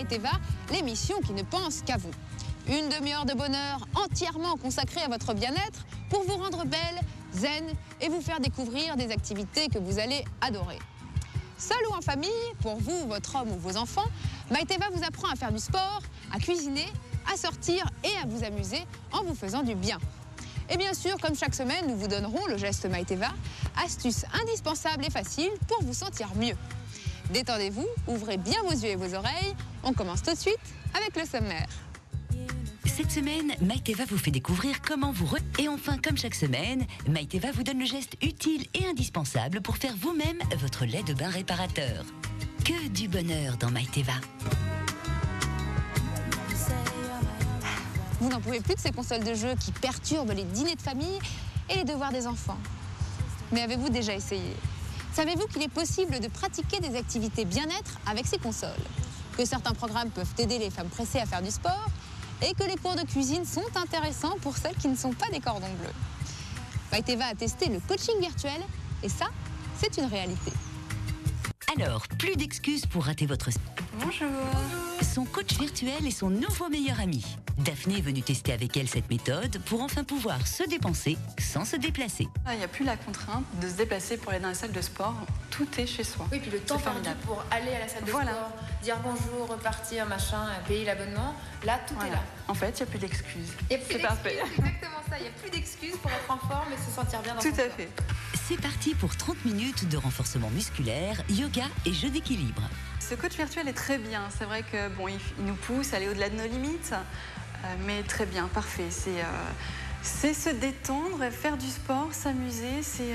Maïteva, l'émission qui ne pense qu'à vous. Une demi-heure de bonheur entièrement consacrée à votre bien-être pour vous rendre belle, zen et vous faire découvrir des activités que vous allez adorer. Seul ou en famille, pour vous, votre homme ou vos enfants, Maïteva vous apprend à faire du sport, à cuisiner, à sortir et à vous amuser en vous faisant du bien. Et bien sûr, comme chaque semaine, nous vous donnerons le geste Maïteva, astuce indispensable et facile pour vous sentir mieux. Détendez-vous, ouvrez bien vos yeux et vos oreilles. On commence tout de suite avec le sommaire. Cette semaine, Maïteva vous fait découvrir comment vous... Et enfin, comme chaque semaine, Maïteva vous donne le geste utile et indispensable pour faire vous-même votre lait de bain réparateur. Que du bonheur dans Maïteva. Vous n'en pouvez plus de ces consoles de jeux qui perturbent les dîners de famille et les devoirs des enfants. Mais avez-vous déjà essayé? Savez-vous qu'il est possible de pratiquer des activités bien-être avec ces consoles? Que certains programmes peuvent aider les femmes pressées à faire du sport et que les cours de cuisine sont intéressants pour celles qui ne sont pas des cordons bleus. Maïteva a testé le coaching virtuel et ça, c'est une réalité. Alors, plus d'excuses pour rater votre... Bonjour. Son coach virtuel est son nouveau meilleur ami. Daphné est venue tester avec elle cette méthode pour enfin pouvoir se dépenser sans se déplacer. Il n'y a plus la contrainte de se déplacer pour aller dans la salle de sport. Tout est chez soi. Oui, puis le temps perdu pour aller à la salle de sport, dire bonjour, repartir, machin, payer l'abonnement, là, tout est là. En fait, il n'y a plus d'excuses. C'est parfait. Exactement ça, il n'y a plus d'excuses pour être en forme et se sentir bien dans son corps. Tout à fait. C'est parti pour 30 minutes de renforcement musculaire, yoga et jeu d'équilibre. Ce coach virtuel est très bien. C'est vrai que bon, il nous pousse à aller au-delà de nos limites, mais très bien, parfait. C'est se détendre, faire du sport, s'amuser, c'est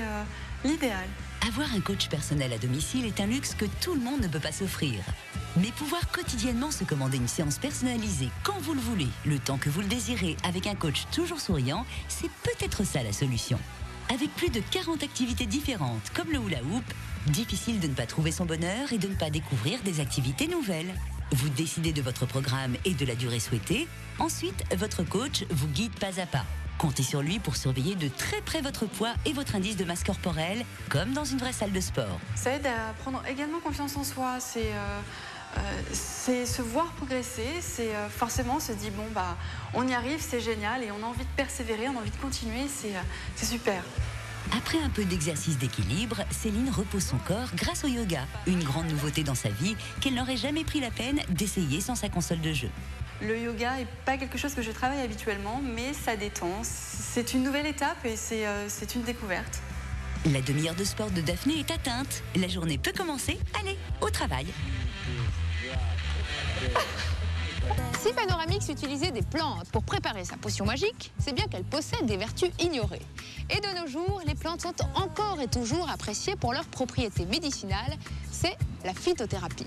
l'idéal. Avoir un coach personnel à domicile est un luxe que tout le monde ne peut pas s'offrir. Mais pouvoir quotidiennement se commander une séance personnalisée quand vous le voulez, le temps que vous le désirez, avec un coach toujours souriant, c'est peut-être ça la solution. Avec plus de 40 activités différentes, comme le hula hoop, difficile de ne pas trouver son bonheur et de ne pas découvrir des activités nouvelles. Vous décidez de votre programme et de la durée souhaitée. Ensuite, votre coach vous guide pas à pas. Comptez sur lui pour surveiller de très près votre poids et votre indice de masse corporelle, comme dans une vraie salle de sport. Ça aide à prendre également confiance en soi. C'est se voir progresser, c'est forcément se dire bon bah on y arrive, c'est génial et on a envie de persévérer, on a envie de continuer, c'est super. Après un peu d'exercice d'équilibre, Céline repose son corps grâce au yoga, une grande nouveauté dans sa vie qu'elle n'aurait jamais pris la peine d'essayer sans sa console de jeu. Le yoga n'est pas quelque chose que je travaille habituellement, mais ça détend, c'est une nouvelle étape et c'est une découverte. La demi-heure de sport de Daphné est atteinte, la journée peut commencer, allez, au travail. Si Panoramix utilisait des plantes pour préparer sa potion magique, c'est bien qu'elle possède des vertus ignorées. Et de nos jours, les plantes sont encore et toujours appréciées pour leurs propriétés médicinales, c'est la phytothérapie.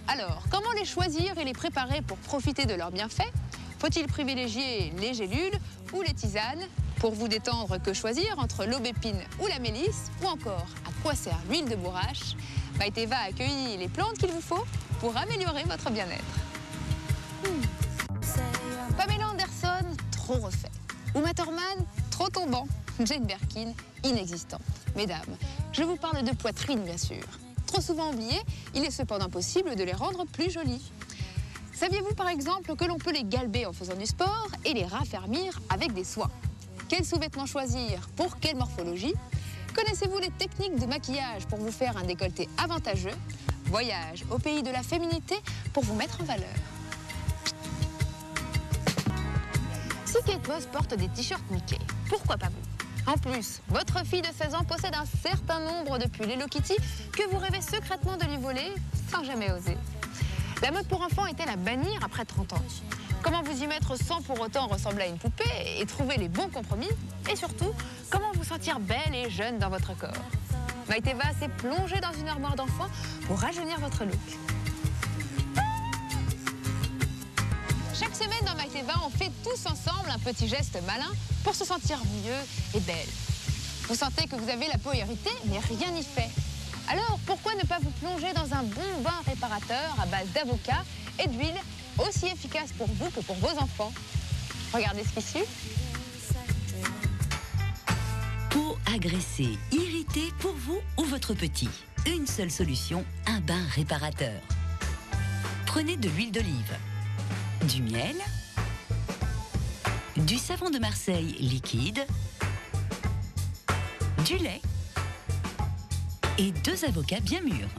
Alors, comment les choisir et les préparer pour profiter de leurs bienfaits? Faut-il privilégier les gélules ou les tisanes? Pour vous détendre, que choisir entre l'aubépine ou la mélisse? Ou encore, à quoi sert l'huile de bourrache? Maïteva a accueilli les plantes qu'il vous faut pour améliorer votre bien-être. Pamela Anderson, trop refait. Uma Thurman, trop tombant. Jane Birkin, inexistant. Mesdames, je vous parle de poitrine, bien sûr. Trop souvent oubliées, il est cependant possible de les rendre plus jolies. Saviez-vous par exemple que l'on peut les galber en faisant du sport et les raffermir avec des soins? Quels sous-vêtements choisir pour quelle morphologie? Connaissez-vous les techniques de maquillage pour vous faire un décolleté avantageux? Voyage au pays de la féminité pour vous mettre en valeur. Si Kate Moss porte des t-shirts Mickey, pourquoi pas vous? En plus, votre fille de 16 ans possède un certain nombre de pulls Hello Kitty que vous rêvez secrètement de lui voler sans jamais oser. La mode pour enfants est-elle à bannir après 30 ans? Comment vous y mettre sans pour autant ressembler à une poupée et trouver les bons compromis? Et surtout, comment vous sentir belle et jeune dans votre corps? Maïteva s'est plongée dans une armoire d'enfant pour rajeunir votre look. Chaque semaine dans Maïteva, on fait tous ensemble un petit geste malin pour se sentir mieux et belle. Vous sentez que vous avez la peau irritée, mais rien n'y fait. Alors pourquoi ne pas vous plonger dans un bon bain réparateur à base d'avocat et d'huile, aussi efficace pour vous que pour vos enfants? Regardez ce qui suit. Peau agressée, irritée pour vous ou votre petit. Une seule solution, un bain réparateur. Prenez de l'huile d'olive, du miel, du savon de Marseille liquide, du lait et 2 avocats bien mûrs.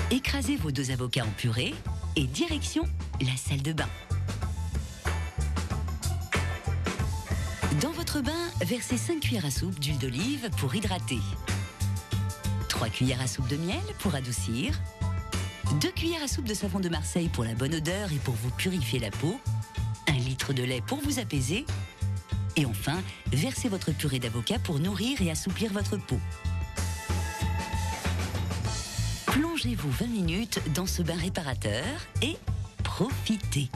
Écrasez vos 2 avocats en purée et direction la salle de bain. Dans votre bain, versez 5 cuillères à soupe d'huile d'olive pour hydrater, 3 cuillères à soupe de miel pour adoucir, 2 cuillères à soupe de savon de Marseille pour la bonne odeur et pour vous purifier la peau, 1 litre de lait pour vous apaiser, et enfin, versez votre purée d'avocat pour nourrir et assouplir votre peau. Plongez-vous 20 minutes dans ce bain réparateur et profitez.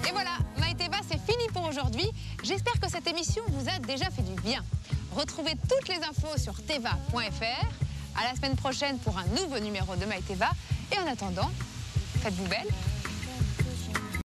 Et voilà, Maïteva, c'est fini pour aujourd'hui. J'espère que cette émission vous a déjà fait du bien. Retrouvez toutes les infos sur teva.fr. À la semaine prochaine pour un nouveau numéro de Maïteva. Et en attendant, faites-vous belle.